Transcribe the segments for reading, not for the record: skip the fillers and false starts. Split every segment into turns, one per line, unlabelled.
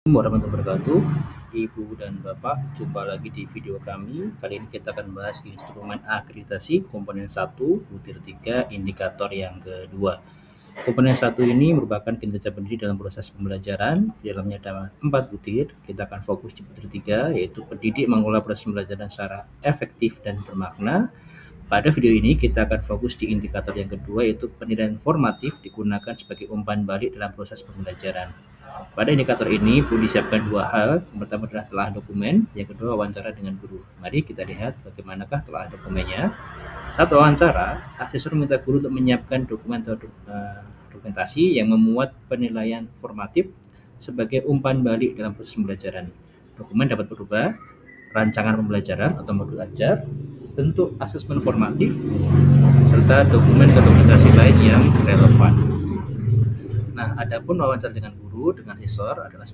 Assalamualaikum warahmatullahi wabarakatuh. Ibu dan Bapak, jumpa lagi di video kami. Kali ini kita akan bahas instrumen akreditasi komponen 1, butir 3, indikator yang kedua. Komponen 1 ini merupakan kinerja pendidik dalam proses pembelajaran. Di dalamnya ada 4 butir. Kita akan fokus di butir 3, yaitu pendidik mengolah proses pembelajaran secara efektif dan bermakna. Pada video ini kita akan fokus di indikator yang kedua, yaitu penilaian formatif digunakan sebagai umpan balik dalam proses pembelajaran. Pada indikator ini perlu disiapkan dua hal. Yang pertama adalah telah dokumen, yang kedua wawancara dengan guru. Mari kita lihat bagaimanakah telah dokumennya. Saat wawancara, asesor meminta guru untuk menyiapkan dokumentasi yang memuat penilaian formatif sebagai umpan balik dalam proses pembelajaran. Dokumen dapat berubah, rancangan pembelajaran atau modul ajar, bentuk asesmen formatif, serta dokumen dokumentasi lain yang relevan. Nah, adapun wawancara dengan guru dengan asesor adalah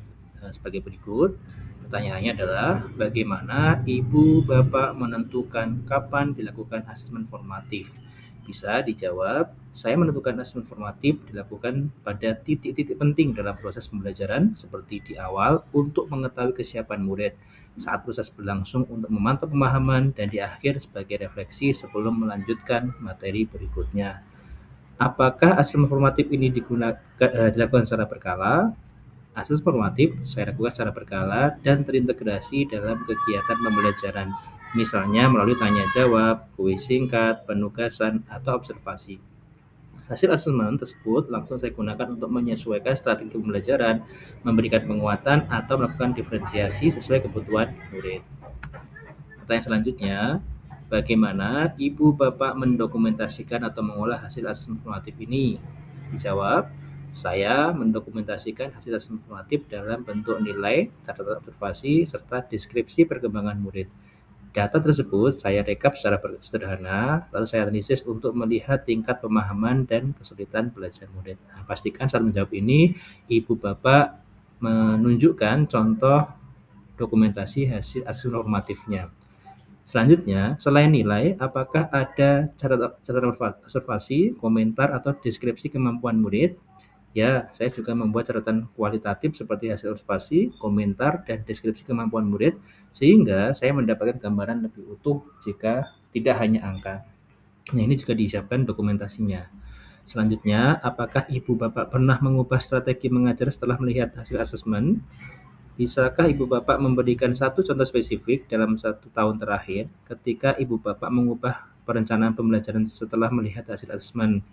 sebagai berikut. Pertanyaannya adalah, bagaimana Ibu Bapak menentukan kapan dilakukan asesmen formatif? Bisa dijawab, saya menentukan asesmen formatif dilakukan pada titik-titik penting dalam proses pembelajaran, seperti di awal untuk mengetahui kesiapan murid, saat proses berlangsung untuk memantau pemahaman, dan di akhir sebagai refleksi sebelum melanjutkan materi berikutnya. Apakah asesmen formatif ini dilakukan secara berkala? Asesmen formatif saya lakukan secara berkala dan terintegrasi dalam kegiatan pembelajaran, misalnya melalui tanya jawab, kuis singkat, penugasan, atau observasi. Hasil asesmen tersebut langsung saya gunakan untuk menyesuaikan strategi pembelajaran, memberikan penguatan, atau melakukan diferensiasi sesuai kebutuhan murid. Pertanyaan selanjutnya, bagaimana Ibu Bapak mendokumentasikan atau mengolah hasil asesmen formatif ini? Dijawab, saya mendokumentasikan hasil asesmen formatif dalam bentuk nilai, catatan observasi, serta deskripsi perkembangan murid. Data tersebut saya rekap secara sederhana, lalu saya analisis untuk melihat tingkat pemahaman dan kesulitan belajar murid. Nah, pastikan saat menjawab ini, Ibu Bapak menunjukkan contoh dokumentasi hasil asesmen formatifnya. Selanjutnya, selain nilai, apakah ada catatan observasi, komentar, atau deskripsi kemampuan murid? Ya, saya juga membuat catatan kualitatif seperti hasil observasi, komentar, dan deskripsi kemampuan murid, sehingga saya mendapatkan gambaran lebih utuh jika tidak hanya angka. Nah, ini juga disiapkan dokumentasinya. Selanjutnya, apakah Ibu Bapak pernah mengubah strategi mengajar setelah melihat hasil asesmen? Bisakah Ibu Bapak memberikan satu contoh spesifik dalam 1 tahun terakhir ketika Ibu Bapak mengubah perencanaan pembelajaran setelah melihat hasil asesmen?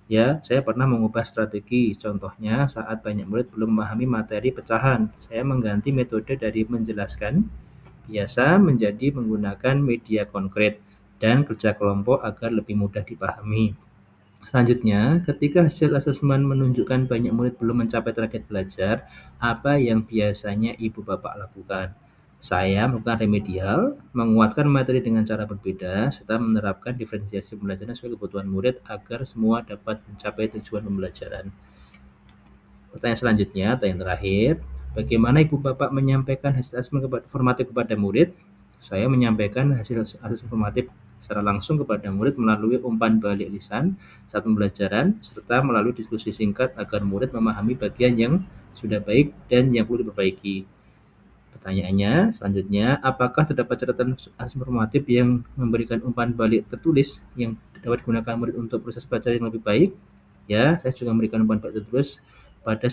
Ya, saya pernah mengubah strategi. Contohnya, saat banyak murid belum memahami materi pecahan, saya mengganti metode dari menjelaskan biasa menjadi menggunakan media konkret dan kerja kelompok agar lebih mudah dipahami. Selanjutnya, ketika hasil asesmen menunjukkan banyak murid belum mencapai target belajar, apa yang biasanya Ibu Bapak lakukan? Saya melakukan remedial, menguatkan materi dengan cara berbeda, serta menerapkan diferensiasi pembelajaran sesuai kebutuhan murid agar semua dapat mencapai tujuan pembelajaran. Pertanyaan selanjutnya, atau yang terakhir, bagaimana Ibu Bapak menyampaikan hasil asesmen formatif kepada murid? Saya menyampaikan hasil asesmen formatif secara langsung kepada murid melalui umpan balik lisan saat pembelajaran, serta melalui diskusi singkat agar murid memahami bagian yang sudah baik dan yang perlu diperbaiki. Pertanyaannya selanjutnya, apakah terdapat catatan asesmen formatif yang memberikan umpan balik tertulis yang dapat digunakan murid untuk proses belajar yang lebih baik? Ya, saya juga memberikan umpan balik tertulis pada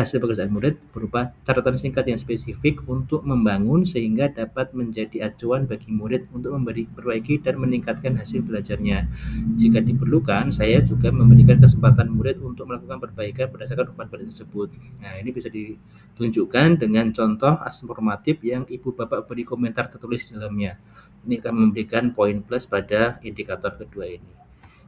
hasil pekerjaan murid berupa catatan singkat yang spesifik untuk membangun sehingga dapat menjadi acuan bagi murid untuk memperbaiki dan meningkatkan hasil belajarnya. Jika diperlukan, saya juga memberikan kesempatan murid untuk melakukan perbaikan berdasarkan umpan balik tersebut. Nah, ini bisa ditunjukkan dengan contoh asesmen formatif yang Ibu Bapak beri komentar tertulis di dalamnya. Ini akan memberikan poin plus pada indikator kedua ini.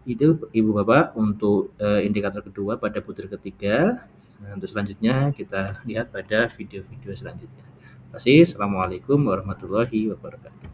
Itu Ibu Bapak untuk indikator kedua pada butir ketiga. Nah, untuk selanjutnya kita lihat pada video-video selanjutnya. Terima kasih. Assalamualaikum warahmatullahi wabarakatuh.